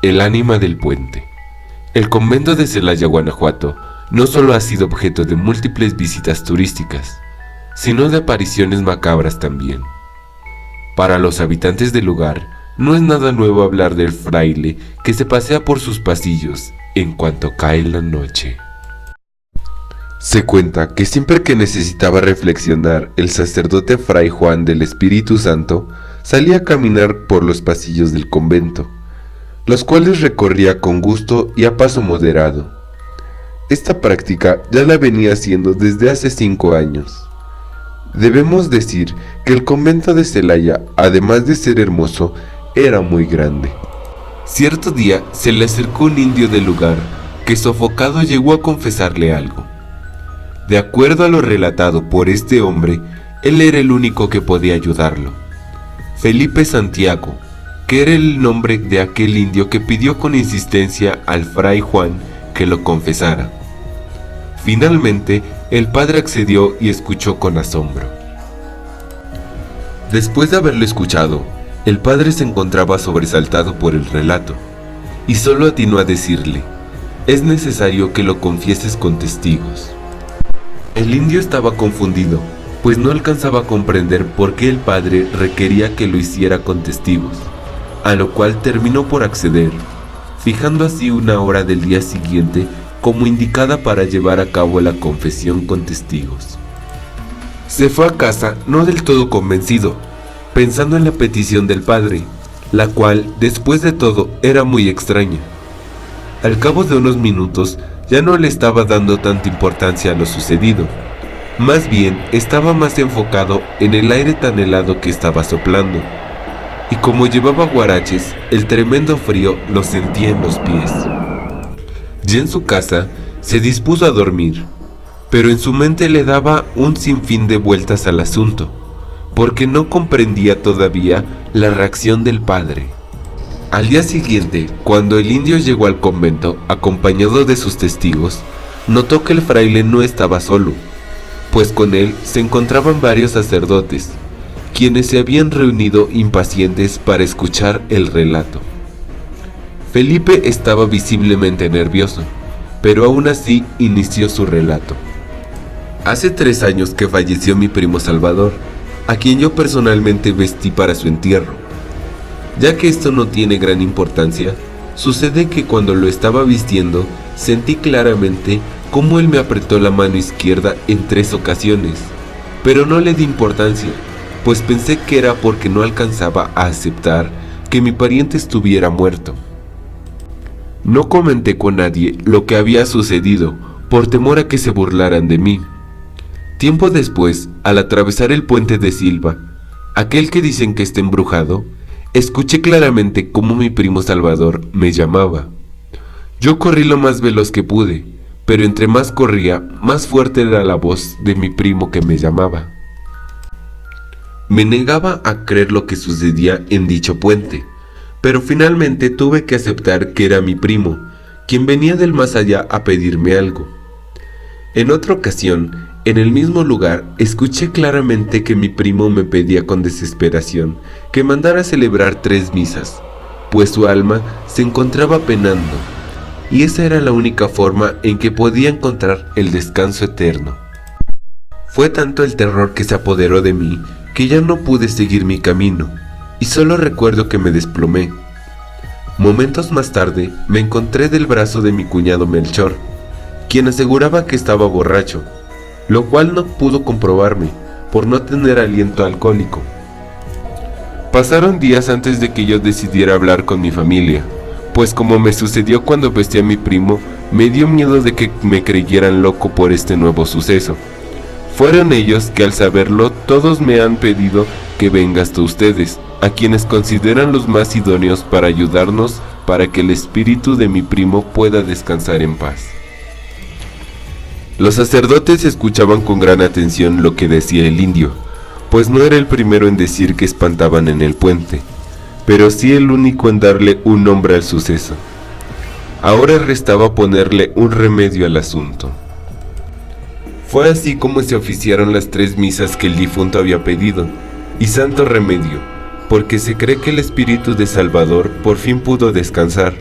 El ánima del puente. El convento de Celaya, Guanajuato, no solo ha sido objeto de múltiples visitas turísticas, sino de apariciones macabras también. Para los habitantes del lugar, no es nada nuevo hablar del fraile que se pasea por sus pasillos en cuanto cae la noche. Se cuenta que siempre que necesitaba reflexionar, el sacerdote Fray Juan del Espíritu Santo salía a caminar por los pasillos del convento, los cuales recorría con gusto y a paso moderado. Esta práctica ya la venía haciendo desde hace 5 años. Debemos decir que el convento de Celaya, además de ser hermoso, era muy grande. Cierto día se le acercó un indio del lugar que, sofocado, llegó a confesarle algo. De acuerdo a lo relatado por este hombre, él era el único que podía ayudarlo. Felipe Santiago, que era el nombre de aquel indio que pidió con insistencia al Fray Juan que lo confesara. Finalmente, el padre accedió y escuchó con asombro. Después de haberlo escuchado, el padre se encontraba sobresaltado por el relato, y solo atinó a decirle: «Es necesario que lo confieses con testigos». El indio estaba confundido, pues no alcanzaba a comprender por qué el padre requería que lo hiciera con testigos, a lo cual terminó por acceder, fijando así una hora del día siguiente como indicada para llevar a cabo la confesión con testigos. Se fue a casa no del todo convencido, pensando en la petición del padre, la cual, después de todo, era muy extraña. Al cabo de unos minutos, ya no le estaba dando tanta importancia a lo sucedido, más bien estaba más enfocado en el aire tan helado que estaba soplando, y como llevaba guaraches, el tremendo frío lo sentía en los pies. Ya en su casa, se dispuso a dormir, pero en su mente le daba un sinfín de vueltas al asunto, porque no comprendía todavía la reacción del padre. Al día siguiente, cuando el indio llegó al convento, acompañado de sus testigos, notó que el fraile no estaba solo, pues con él se encontraban varios sacerdotes, quienes se habían reunido impacientes para escuchar el relato. Felipe estaba visiblemente nervioso, pero aún así inició su relato. Hace 3 años que falleció mi primo Salvador, a quien yo personalmente vestí para su entierro. Ya que esto no tiene gran importancia, sucede que cuando lo estaba vistiendo, sentí claramente cómo él me apretó la mano izquierda en 3 ocasiones, pero no le di importancia, pues pensé que era porque no alcanzaba a aceptar que mi pariente estuviera muerto. No comenté con nadie lo que había sucedido, por temor a que se burlaran de mí. Tiempo después, al atravesar el puente de Silva, aquel que dicen que está embrujado, escuché claramente cómo mi primo Salvador me llamaba. Yo corrí lo más veloz que pude, pero entre más corría, más fuerte era la voz de mi primo que me llamaba. Me negaba a creer lo que sucedía en dicho puente, pero finalmente tuve que aceptar que era mi primo, quien venía del más allá a pedirme algo. En otra ocasión, en el mismo lugar, escuché claramente que mi primo me pedía con desesperación que mandara a celebrar 3 misas, pues su alma se encontraba penando, y esa era la única forma en que podía encontrar el descanso eterno. Fue tanto el terror que se apoderó de mí que ya no pude seguir mi camino, y solo recuerdo que me desplomé. Momentos más tarde me encontré del brazo de mi cuñado Melchor, quien aseguraba que estaba borracho, lo cual no pudo comprobarme por no tener aliento alcohólico. Pasaron días antes de que yo decidiera hablar con mi familia, pues como me sucedió cuando vestí a mi primo, me dio miedo de que me creyeran loco por este nuevo suceso. Fueron ellos que al saberlo todos me han pedido que venga hasta ustedes, a quienes consideran los más idóneos para ayudarnos para que el espíritu de mi primo pueda descansar en paz. Los sacerdotes escuchaban con gran atención lo que decía el indio, pues no era el primero en decir que espantaban en el puente, pero sí el único en darle un nombre al suceso. Ahora restaba ponerle un remedio al asunto. Fue así como se oficiaron las 3 misas que el difunto había pedido, y santo remedio, porque se cree que el espíritu de Salvador por fin pudo descansar,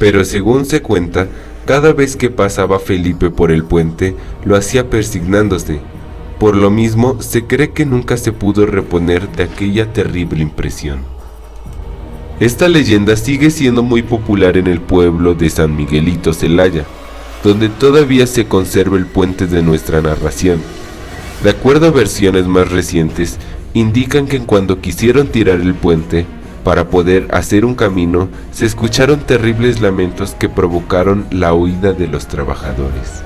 Pero según se cuenta, cada vez que pasaba Felipe por el puente, lo hacía persignándose. Por lo mismo, se cree que nunca se pudo reponer de aquella terrible impresión. Esta leyenda sigue siendo muy popular en el pueblo de San Miguelito, Celaya, donde todavía se conserva el puente de nuestra narración. De acuerdo a versiones más recientes, indican que cuando quisieron tirar el puente, para poder hacer un camino, se escucharon terribles lamentos que provocaron la huida de los trabajadores.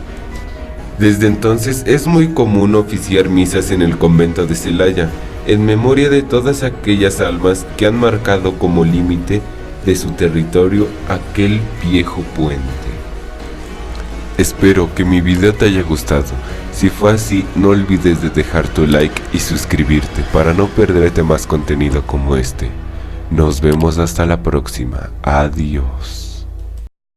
Desde entonces es muy común oficiar misas en el convento de Celaya, en memoria de todas aquellas almas que han marcado como límite de su territorio aquel viejo puente. Espero que mi video te haya gustado. Si fue así, no olvides de dejar tu like y suscribirte para no perderte más contenido como este. Nos vemos hasta la próxima. Adiós.